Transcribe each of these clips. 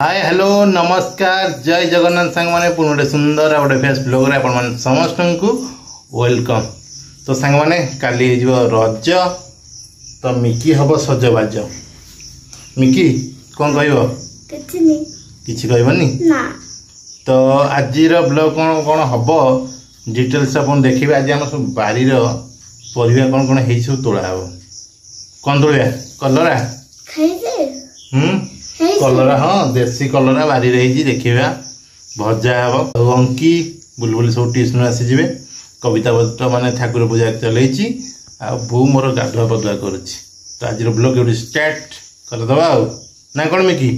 Hi hello नमस्कार जय जगन्नाथ सांग माने पुनः गोटे सुंदर गोटे फेस ब्लॉग रे आपण माने समस्त को वेलकम। तो सांग माने काली जो रज तो मिकी हबो सजबाज। मिकी कौन कहबो? किछि कहबनी ना। तो आज ब्लॉग कौन कौन हबो डिटेल्स अपन देखिबे। आज हम सब बारी रो परिवा कौन कौन हेइ सब तोड़ा हबो। कौन तोड़िया? कलरा खाइ दे। कलरा हाँ देसी कलरा बारी रही देखा भजा हम। अंकी बुलबुल सब ट्यूशन आसीजे। कविता पत्र माने ठाकुर पूजा चलई बो मोर गाधुआ पधुआ कर। तो आज ब्लॉग ये स्टार्ट करदे ना कौन मिकी?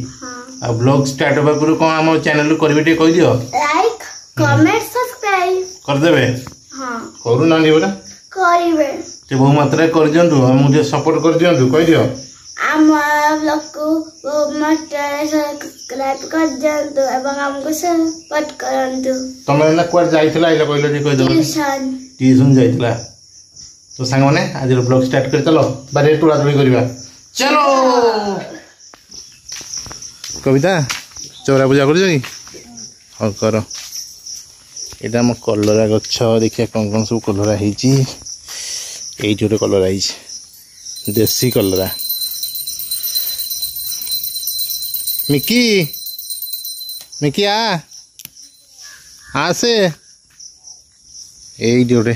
आ ब्लॉग स्टार्ट होगा पूर्व कौन आम चैनल करेंगे कह दियो लाइक कमेंट सब्सक्राइब करदेवे। हां करू ना बोला करिवे ते बहु मात्रा कर दियंतु हमहु सपोर्ट कर दियंतु कह दियो। आम ब्लॉग को मत सब्सक्राइब कर दियंतु एवं हमको सपोर्ट करंतु। तमे ना क्वार जाइतला आइला कहलो जे कह दो ट्यूशन जाइतला। तो सांग माने आज ब्लॉग स्टार्ट कर चलो बारे टुला टुली करबा चलो। कविता चौरा पूजा कर हाँ कर यहाँ मो कलरा गछ देखिए कौन कौन सब कलरा ये गोटे कलरा देसी कलरा। मिकी मिकी आ से गोटे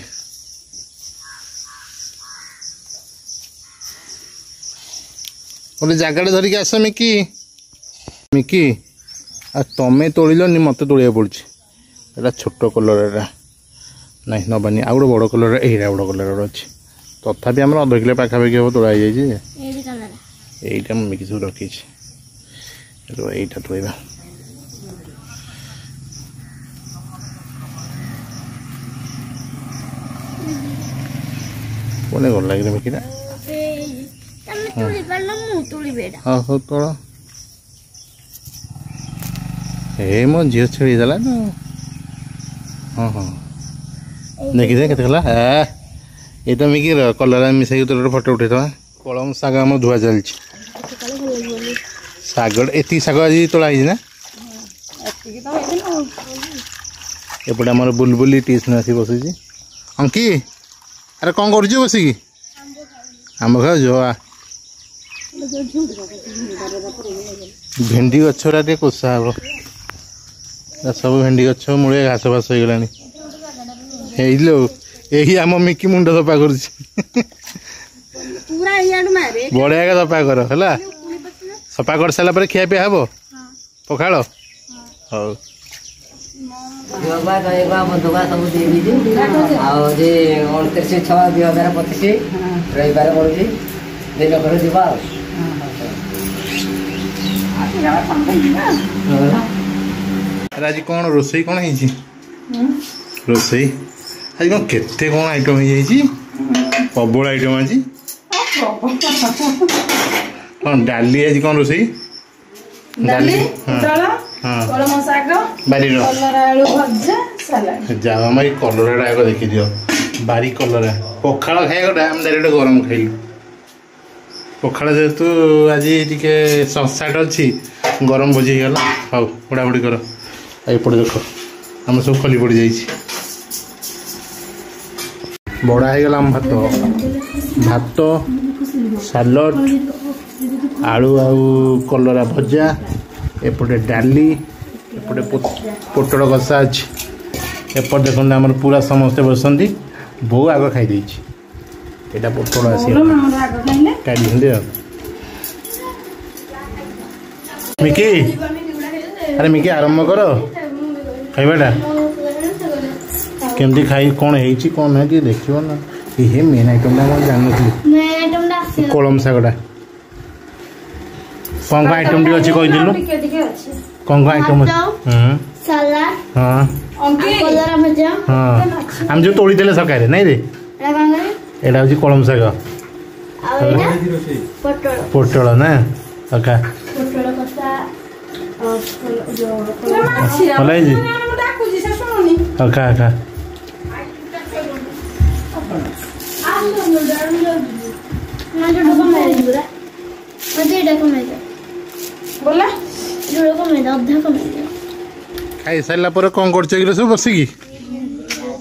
गोटे जगाड़े धरिक आस मिकी। मिकी आ तमें तोड़नी मत तोड़ा पड़ी एटा छोट कलर ना नबानी आ गए बड़ कलर यही बड़ कलर अच्छे तथापि आम अध किलो पाखापाखि हम तोड़ा यहीटा मिकी सब रखी यहीटा तोड़ा कौन गल लगे मिकीटा हाँ हूँ तोड़ ए मो झील छेड़ीदेला ना। हाँ हाँ देखी दे के ये तो मिकी कलर मिसाई तो फोटो उठे कलम शाग आम धुआ चल शाग एति शाग आज तोड़ा ना एपटे आम बुलबुली ट्यूशन आसी बसुची। अंकी अरे कौन कर बसिकी आम खा जो भेंडी गछरा टे कोसा हम सब भेंडी गछ मूले घास फास हो गलानी यही आम मिकी मुंड सफा कर बढ़िया सफा कर है सफा कर सारा पर खिया पिया हम पखाड़ हौ आज कौन रोसई कौन है रोसई आज कौन केते कौन आइटम है प्रबल आइटम आज कौन डाली आज कौन रोसई डाली बारी जा हमारी कलरा आग देखी दियो बारी कलरा पखाड़ खाया आम डायरेक्ट गरम खाइलु पखाड़ जेहेतु आज टी ससाट अच्छी गरम भोजी गला हाँ बुढ़ाबुढ़ी कर एपटे देख आम सब खली पड़ जा बड़ा होगला आम भात भात सालड आलू आउ कलरा भजा एपटे डाली एपटे पोटल कषा अच्छी एपटे देखते आम पूरा समस्ते बसती बो आग खाई यहाँ पोटल आस मिकी अरे मिकी आरंभ कर खाइबाटा केमती खाई कौन है कौन है देखो ना ये मेन आइटम जानी कलम शागटा कौन आइटम टी अच्छी कहीदिलु कौन आइटम हाँ आम जो तोड़ी देले सकारे नहीं रे एटा हूँ कलम शाग पोटल ना अका भल अका अका झोल कमेदा अधा कमेदा खाई सारा पर कौन कर सब बसिकी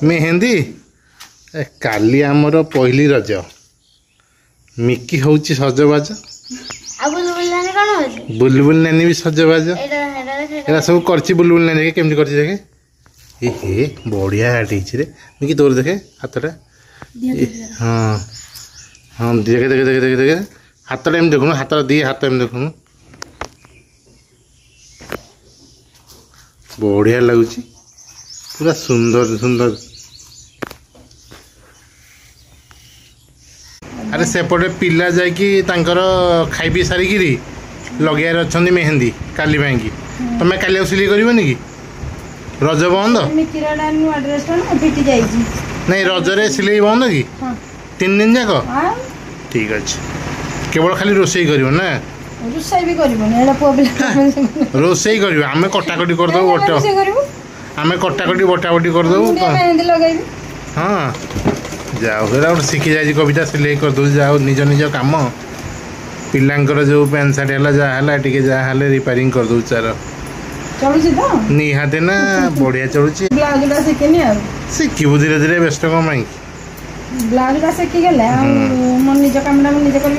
मेहंदी काली आमर पहली रज मिकी हूँ सजबाज बुलबुल नानी भी सजबाज एरा सब कर बुलबुल नानी देखे केमती कर देखे ए हे बढ़िया रे मिकी तोर देखे हाथटा हाँ हाँ देखे देखे देखे देखे देखे हाथटा एम देखुन हाथ दी हाथ एम देखुन बढ़िया लगुच पूरा सुंदर सुंदर अरे सेपटे पिला जाकि खाई पी सारिकी लगार अच्छा मेहंदी काली की तुम्हें काली सिलाई करनी कि रज बंद नहीं रजरे सिलाई बंद कि 3 दिन जाक ठीक अच्छे केवल खाली रोसई कर ना रोसई कर आम कटाकटी करदे आम कटाकटी बटाबटी करदे हाँ जाओ गोटे शिखी जाए कविता सिलाई करदे जाओ निज निज कम पिलांकर जो पैंट सार्ट है जहाँ टे जहाँ रिपेयरिंग करदे चार निहाते ना बढ़िया चलुची शिखू धीरे धीरे व्यस्त कम ब्लाउज शिखी गले निज कम निजे कर